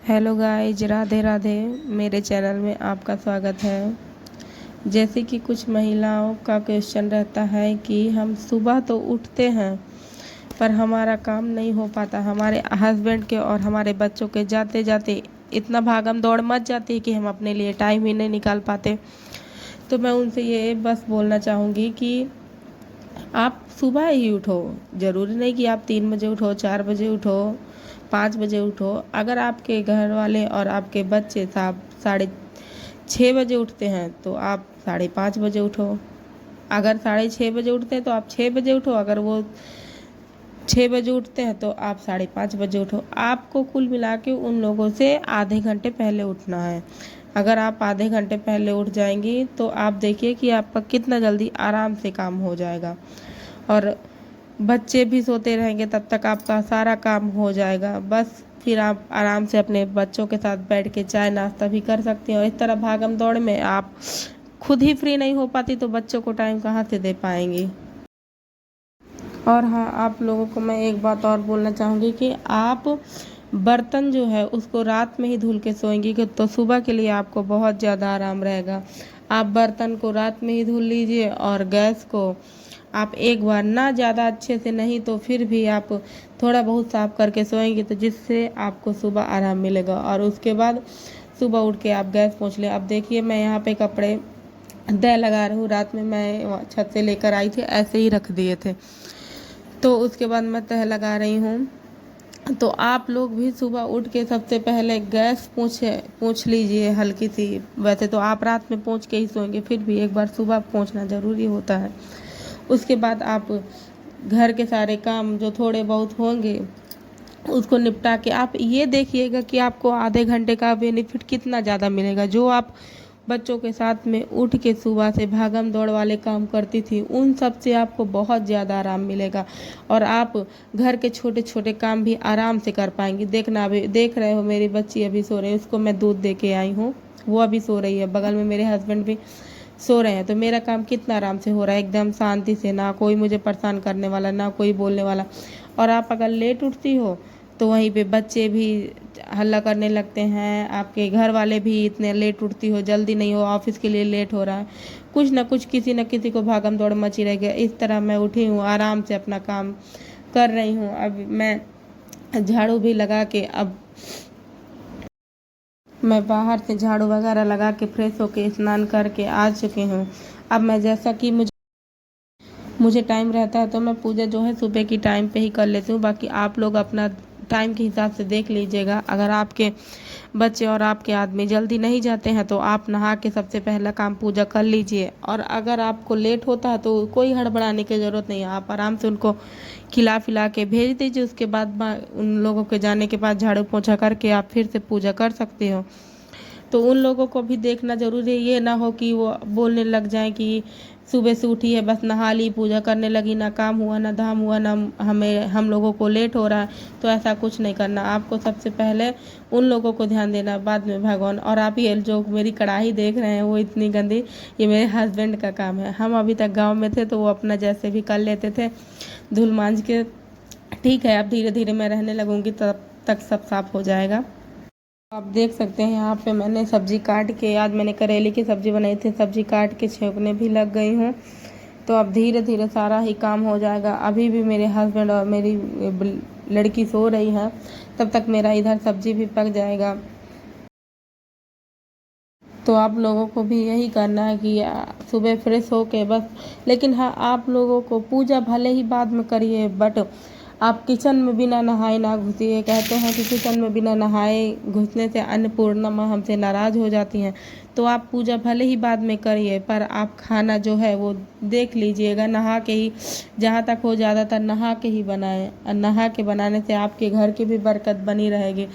Hello guys, Radhe Radhe. मेरे channel में आपका स्वागत है। जैसे कि कुछ महिलाओं का क्वेश्चन रहता है कि हम सुबह तो उठते हैं पर हमारा काम नहीं हो पाता, हमारे हस्बैंड के और हमारे बच्चों के जाते जाते इतना भागम दौड़ मच जाती है कि हम अपने लिए टाइम ही नहीं निकाल पाते। तो मैं उनसे ये बस बोलना चाहूँगी कि आप सुबह ही उठो। ज़रूरी नहीं कि आप 3 बजे उठो, 4 बजे उठो, 5 बजे उठो। अगर आपके घर वाले और आपके बच्चे साहब 6:30 बजे उठते हैं तो आप 5:30 बजे उठो। अगर 6:30 बजे उठते हैं तो आप 6 बजे उठो। अगर वो 6 बजे उठते हैं तो आप 5:30 बजे उठो। आपको कुल मिला के उन लोगों से आधे घंटे पहले उठना है। अगर आप आधे घंटे पहले उठ जाएंगी तो आप देखिए कि आपका कितना जल्दी आराम से काम हो जाएगा और बच्चे भी सोते रहेंगे, तब तक आपका सारा काम हो जाएगा। बस फिर आप आराम से अपने बच्चों के साथ बैठ के चाय नाश्ता भी कर सकती हैं। और इस तरह भागम दौड़ में आप खुद ही फ्री नहीं हो पाती तो बच्चों को टाइम कहाँ से दे पाएंगी। और हाँ, आप लोगों को मैं एक बात और बोलना चाहूँगी कि आप बर्तन जो है उसको रात में ही धुल के सोएंगी कि तो सुबह के लिए आपको बहुत ज़्यादा आराम रहेगा। आप बर्तन को रात में ही धुल लीजिए और गैस को आप एक बार, ना ज़्यादा अच्छे से नहीं तो फिर भी आप थोड़ा बहुत साफ करके सोएंगे तो जिससे आपको सुबह आराम मिलेगा। और उसके बाद सुबह उठ के आप गैस पोंछ लें। अब देखिए, मैं यहाँ पे कपड़े तह लगा रही हूँ। रात में मैं छत से लेकर आई थी, ऐसे ही रख दिए थे, तो उसके बाद मैं तह लगा रही हूँ। तो आप लोग भी सुबह उठ के सबसे पहले गैस पोंछ लीजिए हल्की सी। वैसे तो आप रात में पोंछ के ही सोएंगे, फिर भी एक बार सुबह पोंछना ज़रूरी होता है। उसके बाद आप घर के सारे काम जो थोड़े बहुत होंगे उसको निपटा के आप ये देखिएगा कि आपको आधे घंटे का बेनिफिट कितना ज़्यादा मिलेगा। जो आप बच्चों के साथ में उठ के सुबह से भागम दौड़ वाले काम करती थी, उन सब से आपको बहुत ज़्यादा आराम मिलेगा और आप घर के छोटे छोटे काम भी आराम से कर पाएंगी। देखना, अभी देख रहे हो मेरी बच्ची अभी सो रही है, उसको मैं दूध दे के आई हूँ, वो अभी सो रही है। बगल में मेरे हस्बैंड भी सो रहे हैं। तो मेरा काम कितना आराम से हो रहा है, एकदम शांति से, ना कोई मुझे परेशान करने वाला, ना कोई बोलने वाला। और आप अगर लेट उठती हो तो वहीं पे बच्चे भी हल्ला करने लगते हैं, आपके घर वाले भी इतने लेट उठती हो, जल्दी नहीं हो, ऑफिस के लिए लेट हो रहा है, कुछ ना कुछ किसी न किसी को भागम दौड़ मची रहेगी। इस तरह मैं उठी हूँ, आराम से अपना काम कर रही हूँ। अब मैं झाड़ू भी लगा के, अब मैं बाहर से झाड़ू वगैरह लगा के फ्रेश होके स्नान करके आ चुकी हूँ। अब मैं, जैसा कि मुझे टाइम रहता है तो मैं पूजा जो है सुबह की टाइम पे ही कर लेती हूँ। बाकी आप लोग अपना टाइम के हिसाब से देख लीजिएगा। अगर आपके बच्चे और आपके आदमी जल्दी नहीं जाते हैं तो आप नहा के सबसे पहला काम पूजा कर लीजिए। और अगर आपको लेट होता है तो कोई हड़बड़ाने की ज़रूरत नहीं है, आप आराम से उनको खिला पिला के भेज दीजिए। उसके बाद उन लोगों के जाने के बाद झाड़ू पोछा करके आप फिर से पूजा कर सकते हो। तो उन लोगों को भी देखना जरूरी है, ये ना हो कि वो बोलने लग जाएं कि सुबह से उठी है, बस नहा ली, पूजा करने लगी, ना काम हुआ ना धाम हुआ, ना हम लोगों को लेट हो रहा है। तो ऐसा कुछ नहीं करना, आपको सबसे पहले उन लोगों को ध्यान देना, बाद में भगवान। और आप ये जो मेरी कढ़ाई देख रहे हैं वो इतनी गंदी, ये मेरे हस्बैंड का काम है। हम अभी तक गाँव में थे तो वो अपना जैसे भी कर लेते थे धुल मांझ के। ठीक है, अब धीरे धीरे मैं रहने लगूंगी, तब तक सब साफ हो जाएगा। आप देख सकते हैं यहाँ पे मैंने सब्जी काट के, आज मैंने करेले की सब्जी बनाई थी, सब्जी काट के छौंकने भी लग गई हूँ। तो अब धीरे धीरे सारा ही काम हो जाएगा। अभी भी मेरे हस्बैंड और मेरी लड़की सो रही है, तब तक मेरा इधर सब्जी भी पक जाएगा। तो आप लोगों को भी यही करना है कि सुबह फ्रेश हो के बस। लेकिन हाँ, आप लोगों को पूजा भले ही बाद में करिए, बट आप किचन में बिना नहाए ना घुसिए। कहते हैं कि किचन में बिना नहाए घुसने से अन्नपूर्णा माँ हमसे नाराज़ हो जाती हैं। तो आप पूजा भले ही बाद में करिए, पर आप खाना जो है वो देख लीजिएगा नहा के ही, जहाँ तक हो ज़्यादातर नहा के ही बनाएं। और नहा के बनाने से आपके घर की भी बरकत बनी रहेगी।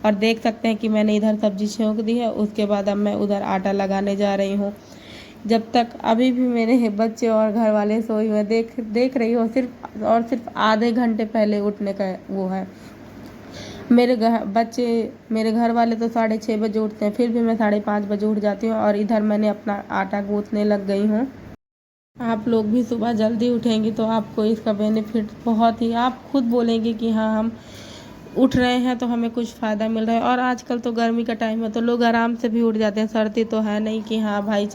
और देख सकते हैं कि मैंने इधर सब्जी छौंक दी है, उसके बाद अब मैं उधर आटा लगाने जा रही हूँ। जब तक अभी भी मेरे बच्चे और घर वाले सोए हुए, देख रही हो, सिर्फ आधे घंटे पहले उठने का वो है। मेरे घर वाले तो 6:30 बजे उठते हैं, फिर भी मैं 5:30 बजे उठ जाती हूँ और इधर मैंने अपना आटा गूँथने लग गई हूँ। आप लोग भी सुबह जल्दी उठेंगी तो आपको इसका बेनिफिट बहुत ही, आप खुद बोलेंगे कि हाँ, हम उठ रहे हैं तो हमें कुछ फ़ायदा मिल रहा है। और आजकल तो गर्मी का टाइम है तो लोग आराम से भी उठ जाते हैं, सर्दी तो है नहीं कि हाँ भाई।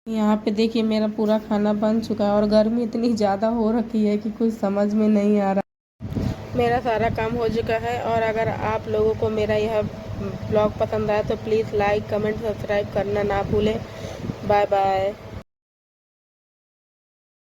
यहाँ पे देखिए मेरा पूरा खाना बन चुका है और गर्मी इतनी ज़्यादा हो रखी है कि कुछ समझ में नहीं आ रहा। मेरा सारा काम हो चुका है और अगर आप लोगों को मेरा यह ब्लॉग पसंद आया तो प्लीज़ लाइक कमेंट सब्सक्राइब करना ना भूलें। Bye bye.